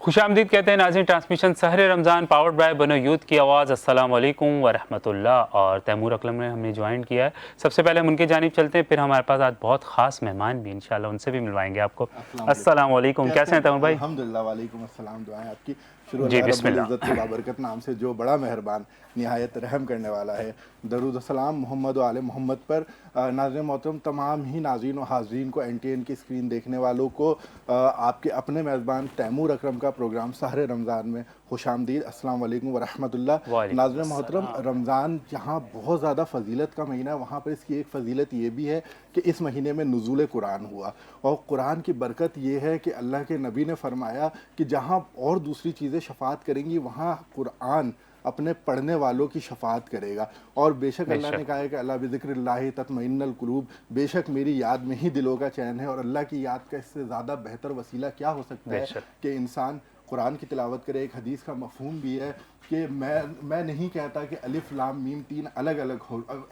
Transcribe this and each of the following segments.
खुश आमदीद कहते हैं नाज़रीन। ट्रांसमिशन सहर रमज़ान पावर्ड बाय बनो यूथ की आवाज़। अस्सलाम वालेकुम व रहमतुल्लाह। और तैमूर अकलम ने हमें ज्वाइन किया है। सबसे पहले हम उनकी जानिब चलते हैं, फिर हमारे पास आज बहुत ख़ास मेहमान भी इंशाल्लाह उनसे भी मिलवाएंगे आपको। अस्सलाम वालेकुम, कैसे हैं तैमूर भाई? अल्हम्दुलिल्लाह, वालेकुम अस्सलाम। दुआएं आपकी। शुरू जी, अल्लाह रब्बुल बिस्मिल्लाह। इज़्ज़त के बाबरकत नाम से जो बड़ा मेहरबान निहायत रहम करने वाला है। दरूद सलाम मोहम्मद व आले मोहम्मद पर। नाज़रीन मोहतरम, तमाम ही नाज़रीन और हाज़रीन को NTN की स्क्रीन देखने वालों को आपके अपने मेज़बान तैमूर अकरम का प्रोग्राम सहर रमज़ान में खुशामदीद। अस्सलाम वालेकुम व रहमतुल्लाह। वालेकुम नाज़रीन मोहतरम, रमज़ान जहाँ बहुत ज़्यादा फ़जीलत का महीना है, वहाँ पर इसकी एक फ़जीलत ये भी है कि इस महीने में नुज़ूल कुरान हुआ। और कुरान की बरकत ये है कि अल्लाह के नबी ने फरमाया कि जहाँ और दूसरी चीज़ें शफात करेंगी, वहाँ कुरान अपने पढ़ने वालों की शफात करेगा। और बेशक अल्लाह ने कहा है कि अल्लाह बिज़िक्रिल्लाहि तत्मइन्नुल कुलूब, बेशक मेरी याद में ही दिलों का चैन है। और अल्लाह की याद का इससे ज़्यादा बेहतर वसीला क्या हो सकता है कि इंसान कुरान की तिलावत करे। एक हदीस का मफ़हूम भी है कि मैं नहीं कहता कि अलिफ लाम मीम तीन अलग अलग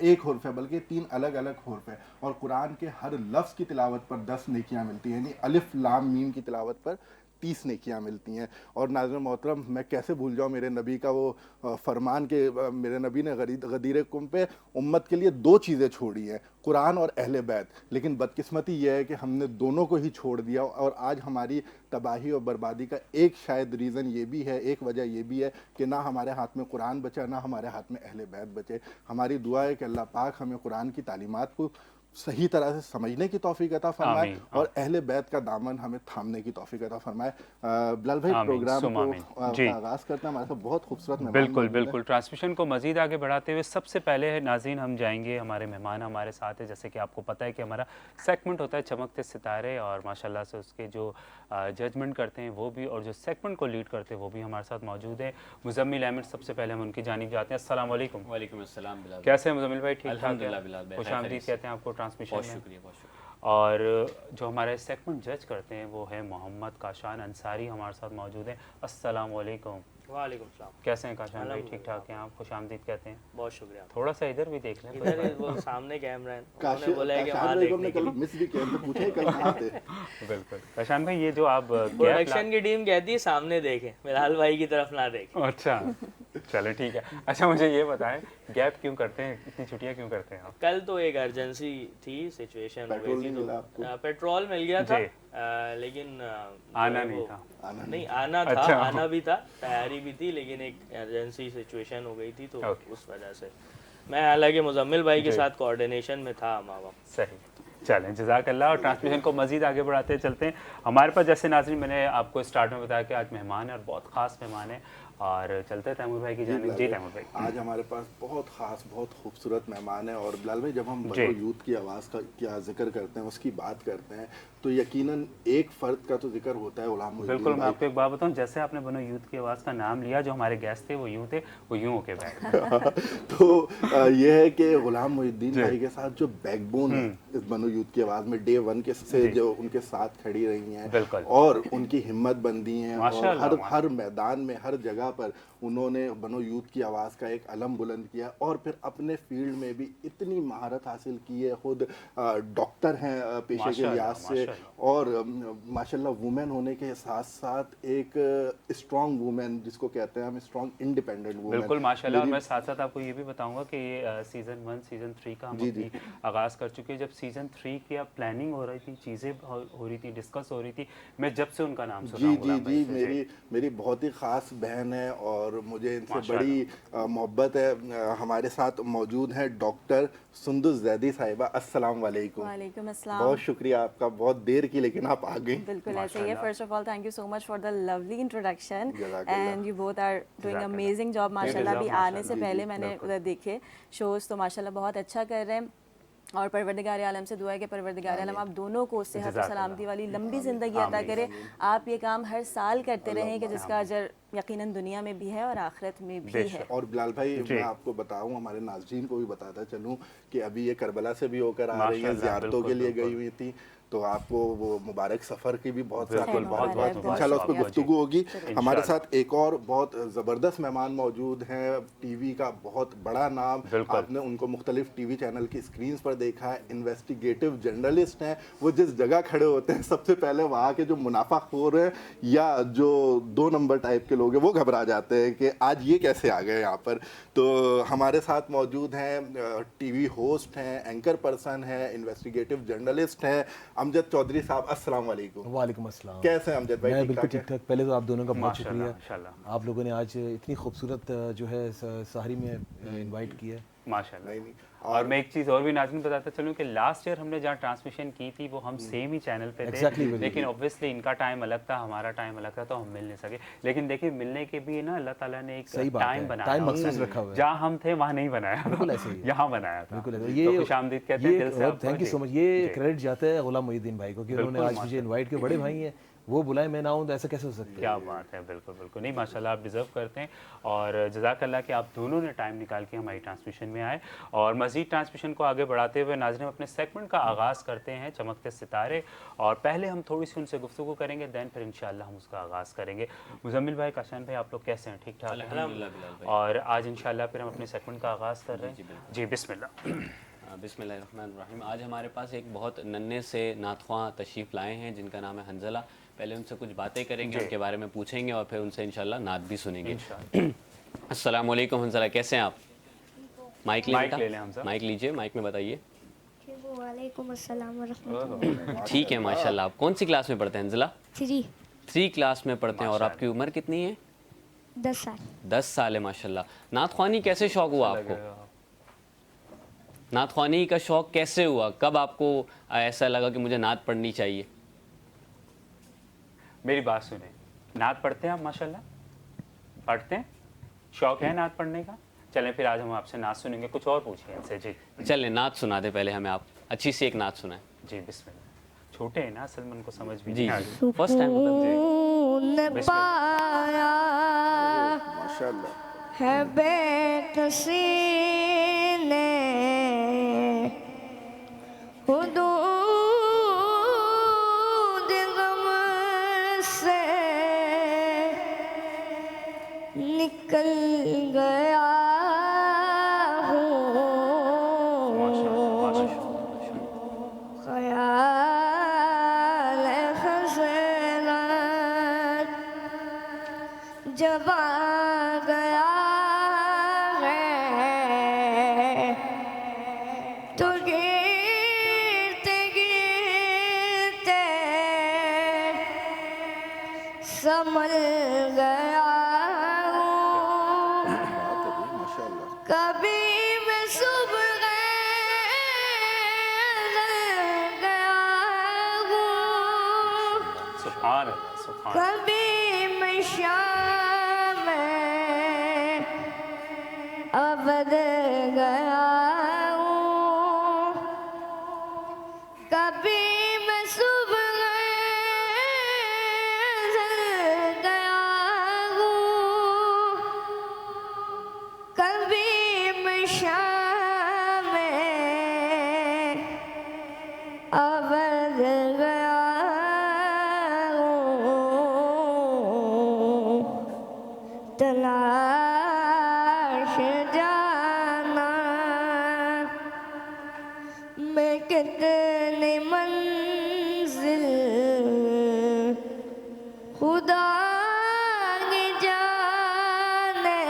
एक हुर्फ है, बल्कि तीन अलग अलग हुर्फ है। और कुरान के हर लफ्ज़ की तिलावत पर 10 नेकियां मिलती हैं, यानी अलिफ लाम मीम की तिलावत पर 30 नेकियां मिलती हैं। और नाज़रीन मोहतरम, मैं कैसे भूल जाऊँ मेरे नबी का वो फरमान के मेरे नबी ने गदीर कुम पे उम्मत के लिए दो चीज़ें छोड़ी हैं, कुरान और अहले बैत। लेकिन बदकिस्मती यह है कि हमने दोनों को ही छोड़ दिया। और आज हमारी तबाही और बर्बादी का एक शायद रीज़न ये भी है, एक वजह ये भी है कि ना हमारे हाथ में कुरान बचा, ना हमारे हाथ में अहले बैत बचे। हमारी दुआ है कि अल्लाह पाक हमें कुरान की तालीमात को सही तरह से समझने की तौफीक अता फरमाए और अहले बैत का दामन हमें थामने की तौफीक अता फरमाए। बिलाल भाई, प्रोग्राम का आगाज़ करते हैं। हमारे साथ बहुत खूबसूरत बिल्कुल बिल्कुल। ट्रांसमिशन को मज़ीद आगे बढ़ाते हुए सबसे पहले है नाज़रीन, हम जाएंगे, हमारे मेहमान हमारे साथ है। जैसे कि आपको पता है कि हमारा सेगमेंट होता है चमकते सितारे, और माशाल्लाह से उसके जो जजमेंट करते हैं वो भी, और जो सेगमेंट को लीड करते हैं वो भी हमारे साथ मौजूद है। मुज़म्मिल अहमद, सबसे पहले हम उनकी जानिब जाते हैं। अस्सलाम वालेकुम। वालेकुम अस्सलाम बिलाल। कैसे हैं मुज़म्मिल भाई? ठीक ठाक? अल्हम्दुलिल्लाह बिलाल भाई, खुशामदीद कहते हैं आपको ट्रांसमिशन में। बहुत शुक्रिया, बहुत शुक्रिया। और जो हमारे सेगमेंट जज करते हैं वो है मोहम्मद काशान अंसारी, हमारे साथ मौजूद हैं। अस्सलाम वालेकुम। वालेकुम सलाम। कैसे हैं काशान भाई? ठीक ठाक हैं आप? खुशामदीद कहते हैं। बहुत शुक्रिया। थोड़ा सा इधर भी देख लें। इधर वो सामने कैमरा है, उन्होंने बोला है कि काशान वहाँ भाई को हमने देखने कल के लिए। मिस भी किया, तो पूछे कल कहाँ थे। बिल्कुल काशान भाई, ये जो आप प्रोडक्शन की टीम कहती है सामने देखें, बिलाल भाई की तरफ ना देखें। अच्छा चलो ठीक है। अच्छा मुझे ये बताएं, गैप क्यों करते हैं, इतनी छुट्टियां क्यों करते हैं आप? कल तो एक अर्जेंसी थी, सिचुएशन हो पेट्रोल गई नहीं थी, मिला आपको? तो पेट्रोल मिल गया था, लेकिन आना नहीं था। नहीं आना था। अच्छा। आना भी था, तैयारी भी थी, लेकिन एक अर्जेंसी सिचुएशन हो गई थी, तो उस वजह से मैं हालांकि मुजम्मिल भाई के साथ कोऑर्डिनेशन में था हमारा। सही, चलें जज़ाकल्लाह। और ट्रांसमिशन को मज़ीद आगे बढ़ाते चलते हैं। हमारे पास जैसे नाज़रीन मैंने आपको स्टार्ट में बताया कि आज मेहमान है और बहुत ख़ास मेहमान है, और चलते हैं तैमूर भाई की जानिब। जी तैमूर भाई, आज हमारे पास बहुत ख़ास, बहुत खूबसूरत मेहमान है। और बिलाल भाई, जब हम बनो यूथ की आवाज़ का क्या जिक्र करते हैं, उसकी बात करते हैं, तो यकीनन एक फ़र्द का तो जिक्र होता है, गुलाम मोहिउद्दीन। बिल्कुल, मैं आपको एक बात बताऊं, जैसे आपने बनो यूथ की आवाज़ का नाम लिया, जो हमारे गेस्ट थे वो यूं थे, वो यूं होके बैठ गए। तो ये है कि गुलाम मोहिउद्दीन भाई के साथ जो बैकबोन है इस बनो यूथ की आवाज़ में, डे वन के से जो उनके साथ खड़ी रही हैं और उनकी हिम्मत बंदी हैं, और हर मैदान में, हर जगह पर उन्होंने बनो यूथ की आवाज़ का एक अलम बुलंद किया। और फिर अपने फील्ड में भी इतनी महारत हासिल की है। खुद डॉक्टर हैं पेशे के लिहाज से, और माशाल्लाह वुमेन होने के साथ साथ एक स्ट्रॉन्ग वुमेन, जिसको कहते हैं हम स्ट्रॉन्ग इंडिपेंडेंट वुमेन। बिल्कुल माशाल्लाह। और मैं साथ साथ आपको ये भी बताऊंगा कि ये सीज़न 1 सीज़न 3 का हम अपनी आगाज़ कर चुके हैं। जब सीज़न 3 की अब प्लानिंग हो रही थी, चीज़ें हो रही थी, डिस्कस हो रही थी, मैं जब से उनका नाम सुना हूं। जी, मेरी बहुत ही ख़ास बहन है और मुझे इनसे बड़ी मोहब्बत है। हमारे साथ मौजूद हैं डॉक्टर सुंदुस जैदी साहिबा। अस्सलाम वालेकुम। वालेकुम अस्सलाम। बहुत शुक्रिया आपका, बहुत देर की लेकिन आप आ गई। बिल्कुल ऐसे ही है। First of all thank you so much for the lovely introduction, and you both are doing amazing job माशाल्लाह। अभी आने से पहले मैंने उधर देखे शोज़, तो माशाल्लाह बहुत अच्छा कर रहे हैं। और परवरदिगार आलम से दुआ है कि परवरदिगार आलम आप दोनों को सेहत और सलामती वाली लंबी ज़िंदगी अता करे। आप ये काम हर साल करते रहें कि जिसका अजर यकीनन दुनिया में भी है और आखिरत में भी बेशक। है। और बिलाल भाई मैं आपको बताऊं, हमारे नाज़रीन को भी बताता चलूं कि अभी ये करबला से भी होकर आ रही हैं, माशाल्लाह, ज़ियारतों के बिल्कुल, लिए गई बिल्कुल। हुई थी, तो आपको वो मुबारक सफ़र की भी बहुत बिल्कुल, सारी बहुत मुबारकबाद। बहुत इंशाल्लाह उस पर मुबारकबाद। गुफ्तगू होगी। हमारे इंशाल्लाह। साथ एक और बहुत ज़बरदस्त मेहमान मौजूद हैं, टीवी का बहुत बड़ा नाम, बिल्कुल। आपने उनको मुख्तलिफ टीवी चैनल की स्क्रीन पर देखा है, इन्वेस्टिगेटिव जर्नलिस्ट हैं। वो जिस जगह खड़े होते हैं सबसे पहले वहाँ के जो मुनाफाखोर हैं या जो 2 नंबर टाइप के लोग हैं वो घबरा जाते हैं कि आज ये कैसे आ गए यहाँ पर। तो हमारे साथ मौजूद हैं टीवी होस्ट हैं, एंकर पर्सन हैं, इन्वेस्टिगेटिव जर्नलिस्ट हैं, अमजद चौधरी साहब। अस्सलाम वालेकुम। वालेकुम अस्सलाम। कैसे हैं अमजद भाई? मैं ठीक बिल्कुल ठाक है? ठीक ठाक। पहले तो आप दोनों का बहुत माशाल्लाह, शुक्रिया, माशाल्लाह। आप लोगों ने आज इतनी खूबसूरत जो है साहरी में इनवाइट किया। माशाल्लाह। नहीं नहीं और मैं एक चीज़ और भी नाज़रीन बताता चलूँ कि लास्ट ईयर हमने जहाँ ट्रांसमिशन की थी वो हम सेम ही चैनल पे थे। Exactly, लेकिन ऑब्वियसली इनका टाइम अलग था, हमारा टाइम अलग था, तो हम मिल नहीं सके। लेकिन देखिए मिलने के भी ना अल्लाह ताला ने एक सही बात टाइम है, बनाया, टाइम होता मखसूस है। रखा हुआ है। जहाँ हम थे वहाँ नहीं बनाया था, बिल्कुल ऐसे ही है। यहाँ बनाया था। बिल्कुल तो ये खुशामदीद कहते हैं दिल से आपको। थैंक यू जी, सो मच। ये जी। क्रेडिट जाता है गुलाम मोहिउद्दीन भाई को कि उन्होंने बिल्कुल, आज मुझे इनवाइट किया। बड़े भाई हैं, वो बुलाए मैं ना आऊँ तो ऐसा कैसे हो सकता है? क्या बात है, बिल्कुल बिल्कुल। नहीं माशाल्लाह आप डिज़र्व करते हैं और जज़ाकल्लाह कि आप दोनों ने टाइम निकाल के हमारी ट्रांसमिशन में आए। और मज़ीद ट्रांसमिशन को आगे बढ़ाते हुए नाज़रीन अपने सेगमेंट का आगाज़ करते हैं, चमकते सितारे। और पहले हम थोड़ी सी उनसे गुफ्तगू करेंगे, दैन फिर इंशाअल्लाह हम उसका आगाज़ करेंगे। मुज़म्मिल भाई, काशान भाई, आप लोग कैसे हैं? ठीक ठाक हैं? अल्हम्दुलिल्लाह बिलाल भाई। और आज इंशाअल्लाह फिर हम अपने सेगमेंट का आगाज़ कर रहे हैं। जी बिस्मिल्लाह। बिस्मिल्लाहिर्रहमानिर्रहीम। आज हमारे पास एक बहुत नन्हे से नातख्वां तशरीफ़ लाए हैं जिनका नाम है हंजला। पहले उनसे कुछ बातें करेंगे, उनके बारे में पूछेंगे और फिर उनसे इंशाल्लाह नात भी सुनेंगे। अस्सलाम वालेकुम हंजला, कैसे हैं आप? माइक माइक ले लें हमजा। माइक लीजिए, माइक में बताइए। वालेकुम अस्सलाम वरहमतुल्लाह। ठीक है माशाल्लाह। आप कौन सी क्लास में पढ़ते हैं हंजला? 3 क्लास में पढ़ते हैं। और आपकी उम्र कितनी है? 10 साल। 10 साल है माशाल्लाह। नातख्वानी कैसे शौक़ हुआ आपको? नातख्वानी का शौक़ कैसे हुआ? कब आपको ऐसा लगा कि मुझे नात पढ़नी चाहिए? मेरी बात सुने, नात पढ़ते हैं आप? माशाल्लाह पढ़ते हैं, शौक़ है नात पढ़ने का? चलें फिर आज हम आपसे नात सुनेंगे। कुछ और पूछिए इनसे। जी चलें नात सुना दे पहले हमें, आप अच्छी सी एक नात सुनाएं। जी बिस्मिल्लाह। छोटे हैं ना असल में, उनको समझ भी जी नहीं आ रही। फर्स्ट टाइम मतलब जी। सुकून पाया माशाल्लाह। है बेकसी ने हुदूद गम से निकल गया हूँ ख्याल हज़रत जब आ गया है तो गिरते गिरते संभल गया हूँ। माशाल्लाह। कभी मैं सुबह गया हूँ, सुभान अल्लाह, सुभान। कभी मैं शाम अवध गया हूँ, कभी मैं सुबह गया हूँ, कभी मैं शाम अवध गया हूँ। तलाश जाना मैं कितनी मंजिल खुदा की जाने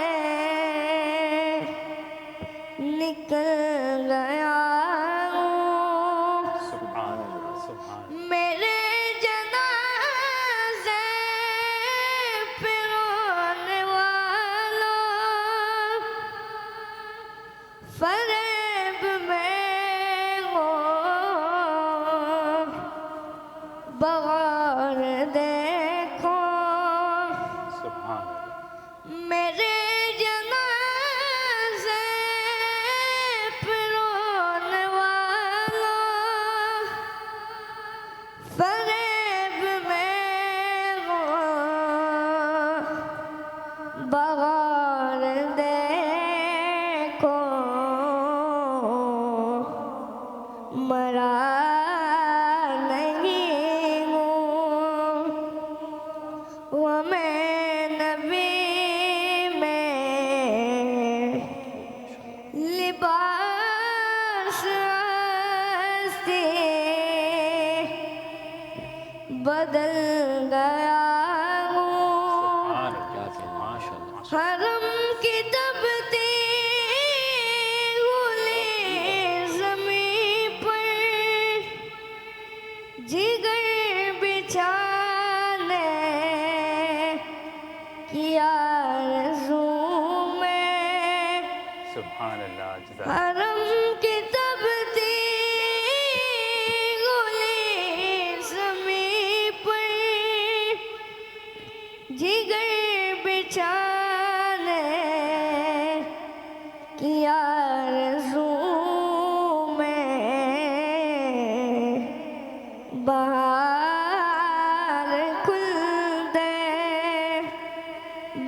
निकल गया हूँ। सुभान अल्लाह, सुभान। मेरे जनाज़े पे रोने वालों, फरेब में हो बगौर देखो। सुभान अल्लाह। मेरे जनाज़े पे रोने वालों, फरेब में हो बदल गया हूँ क्या कहना, माशाल्लाह। हरम की तपती गुली ज़मीं पर जिगर बिछाने की आरज़ू में सुभान अल्लाह, जज़ाक हरम की तपती गुली ज़मीं पर जिगर बिछाने की आरज़ू में बहार खुल दे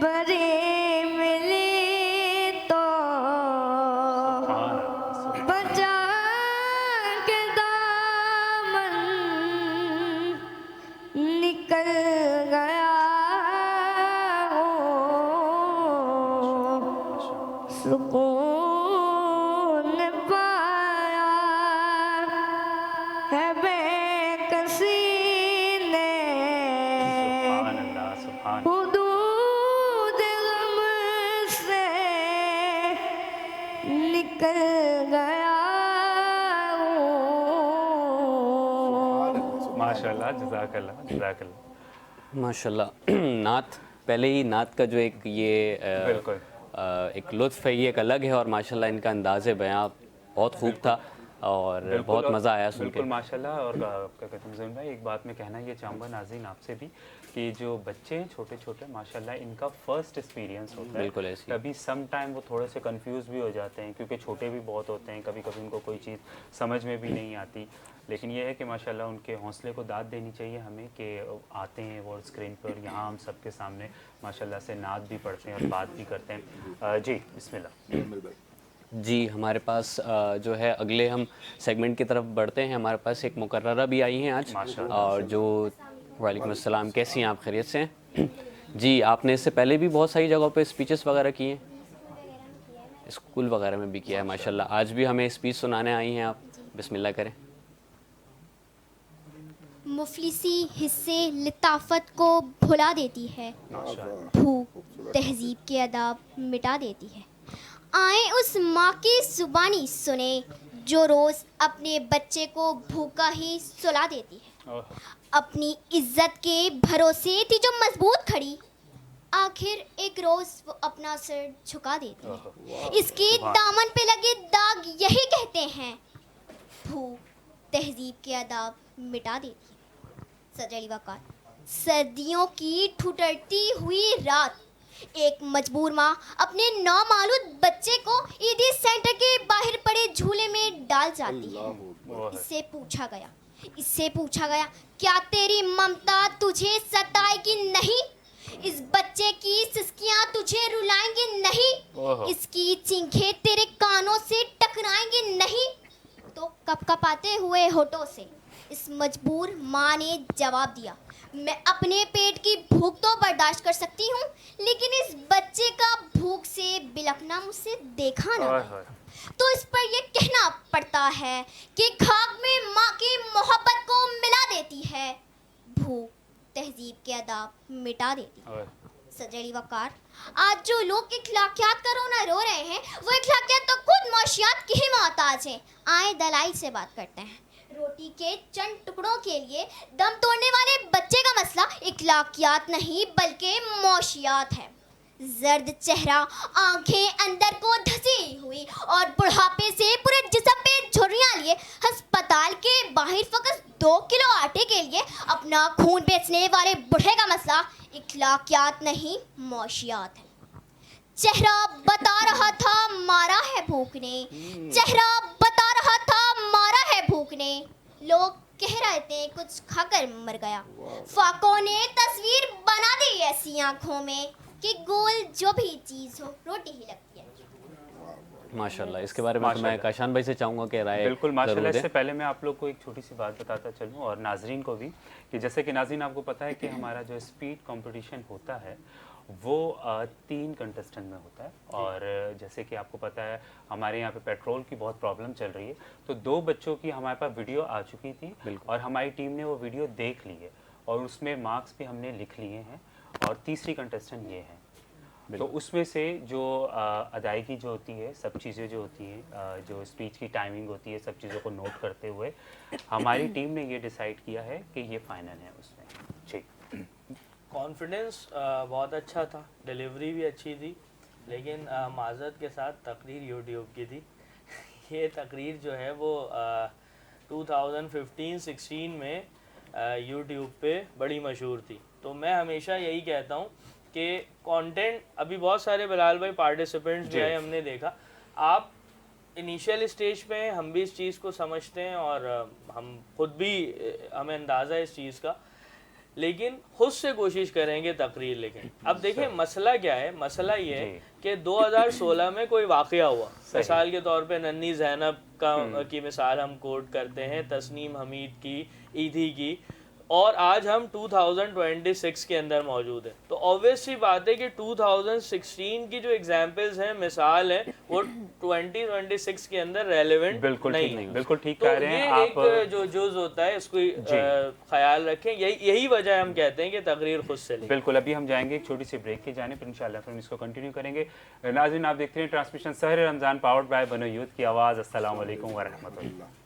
बड़ी मिली तो बचा के दामन निकल गया हूँ सुकून पाया है बेकसी ने अल्लाह, सुभान हुदूद गम से निकल गया हूँ माशाल्लाह, जज़ाकल्लाह, जज़ाकल्लाह। माशाल्लाह। नात, पहले ही नात का जो एक ये बिल्कुल। एक लुत्फ़ है, ये एक अलग है, और माशाल्लाह इनका अंदाज़ बयां बहुत खूब था और बहुत और मज़ा आया सुन बिल्कुल के। माशाल्लाह। और क्या कहते हैं ज़मीन भाई, एक बात मैं कहना ये चाहूँगा नाज़रीन आपसे भी कि जो बच्चे हैं छोटे छोटे माशाल्लाह इनका फर्स्ट एक्सपीरियंस होता है। बिल्कुल ऐसे ही। कभी सम टाइम वो थोड़े से कंफ्यूज भी हो जाते हैं क्योंकि छोटे भी बहुत होते हैं, कभी कभी उनको कोई चीज़ समझ में भी नहीं आती। लेकिन ये है कि माशाल्लाह उनके हौसले को दाद देनी चाहिए हमें कि आते हैं वो स्क्रीन पर, और यहाँ हम सबके सामने माशाल्लाह से नात भी पढ़ते हैं और बात भी करते हैं। जी बिस्मिल्लाह। जी, हमारे पास जो है अगले हम सेगमेंट की तरफ बढ़ते हैं। हमारे पास एक मुकर्ररा भी आई हैं आज, माशाल्लाह। और जो वालेकुम अस्सलाम, कैसी हैं आप, खैरियत से हैं? जी, आपने इससे पहले भी बहुत सारी जगहों पे स्पीचेस वगैरह किए हैं, स्कूल वगैरह में भी किया है माशाल्लाह। आज भी हमें स्पीच सुनाने आई हैं आप, बिस्मिल्लाह करें। मुफलिसी हिस्से लिताफत को भुला देती है, भूख तहजीब के अदाब मिटा देती है। आए उस माँ की ज़ुबानी सुने जो रोज़ अपने बच्चे को भूखा ही सुला देती है। अपनी इज्जत के भरोसे थी जो मजबूत खड़ी, आखिर एक रोज़ वो अपना सिर झुका देती है। इसके दामन पे लगे दाग यही कहते हैं, भूख तहजीब के अदाब मिटा देती है। सजली वकार। सर्दियों की ठुठरती हुई रात, एक मजबूर माँ अपने नौमालूद बच्चे को ईदी सेंटर के बाहर पड़े झूले में डाल जाती है। इससे पूछा गया क्या तेरी ममता तुझे सताएगी नहीं? इस बच्चे की सिसकियाँ तुझे रुलाएंगी नहीं? इसकी चीखें तेरे कानों से टकराएंगी नहीं? तो कपकपाते हुए होठों से इस मजबूर माँ ने जवाब दिया, मैं अपने पेट की भूख तो बर्दाश्त कर सकती हूँ, लेकिन इस बच्चे का भूख से बिलखना मुझसे देखा ना गया। तो इस पर यह कहना पड़ता है कि खाक में माँ की मोहब्बत को मिला देती है, भूख तहजीब के अदाब मिटा देती है। सजली वकार। आज जो लोग इखलाकियात का रोना रो रहे हैं, वो इखलाकियात तो खुद मौशियात की ही मोहताज हैं। आए दलाई से बात करते हैं। रोटी के चंद टुकड़ों के लिए दम तोड़ने वाले बच्चे का मसला इखलाकियात नहीं बल्कि मौशियात है। जर्द चेहरा, आंखें अंदर को धसी हुई और बुढ़ापे से पूरे जिस्म पे झुर्रियां लिए अस्पताल के बाहर फकत 2 किलो आटे के लिए अपना खून बेचने वाले बूढ़े का मसला इखलाकियात नहीं मौशियात है। चेहरा बता रहा था मारा है भूख ने, चेहरा बता रहा था मारा है भूख ने, लोग कह रहे थे कुछ खाकर मर गया। फाकों ने तस्वीर बना दी ऐसी आंखों में कि गोल जो भी चीज़ हो रोटी ही लगती है। माशाल्लाह। इसके बारे में तो मैं काशान भाई से चाहूँगा कि राय बिल्कुल माशाल्लाह। ज़रूर दें। इससे पहले मैं आप लोग को एक छोटी सी बात बताता चलूँ और नाजरीन को भी, कि जैसे कि नाजरीन आपको पता है कि हमारा जो स्पीड कंपटीशन होता है वो 3 कंटेस्टेंट में होता है। और जैसे कि आपको पता है हमारे यहाँ पे पेट्रोल की बहुत प्रॉब्लम चल रही है, तो 2 बच्चों की हमारे पास वीडियो आ चुकी थी और हमारी टीम ने वो वीडियो देख ली है। और उसमें मार्क्स भी हमने लिख लिए हैं और तीसरी कंटेस्टेंट ये है। तो उसमें से जो अदायगी जो होती है, सब चीज़ें जो होती हैं, जो स्पीच की टाइमिंग होती है, सब चीज़ों को नोट करते हुए हमारी टीम ने ये डिसाइड किया है कि ये फाइनल है उसमें। जी, कॉन्फिडेंस बहुत अच्छा था, डिलीवरी भी अच्छी थी, लेकिन माजरत के साथ तकरीर यूट्यूब की थी। ये तकरीर जो है वो 2015-16 में यूट्यूब पे बड़ी मशहूर थी। तो मैं हमेशा यही कहता हूँ कि कंटेंट, अभी बहुत सारे बिलाल भाई पार्टिसिपेंट्स भी आए, हमने देखा आप इनिशियल स्टेज पे हैं, हम भी इस चीज़ को समझते हैं और हम खुद भी हमें अंदाज़ा है इस चीज़ का, लेकिन खुद से कोशिश करेंगे तकरीर। लेकिन अब देखिए मसला क्या है, मसला ये है कि 2016 में कोई वाक़या हुआ, मिसाल के तौर पे नन्ही ज़ैनब की मिसाल हम कोट करते हैं, तस्नीम हमीद की, ईदी की, और आज हम 2026 के अंदर मौजूद हैं। तो ऑब्वियस सी बात है कि 2016 की जो एग्जांपल्स हैं, मिसाल है, वो 2026 के अंदर रेलेवेंट बिल्कुल नहीं ठीक है। बिल्कुल ठीक तो कह रहे हैं ये आप। एक जो जुज होता है इसको ख्याल रखें, यही वजह हम कहते हैं कि तकरीर खुद से लें। बिल्कुल, अभी हम जाएंगे एक छोटी सी ब्रेक की जाने पर, इंशाल्लाह फिर हम इसको कंटिन्यू करेंगे। नाज़रीन, आप देखते हैं ट्रांसमिशन सहर रमज़ान पावर्ड बाय बनो यूथ की आवाज़। अस्सलाम वालेकुम व रहमतुल्लाह।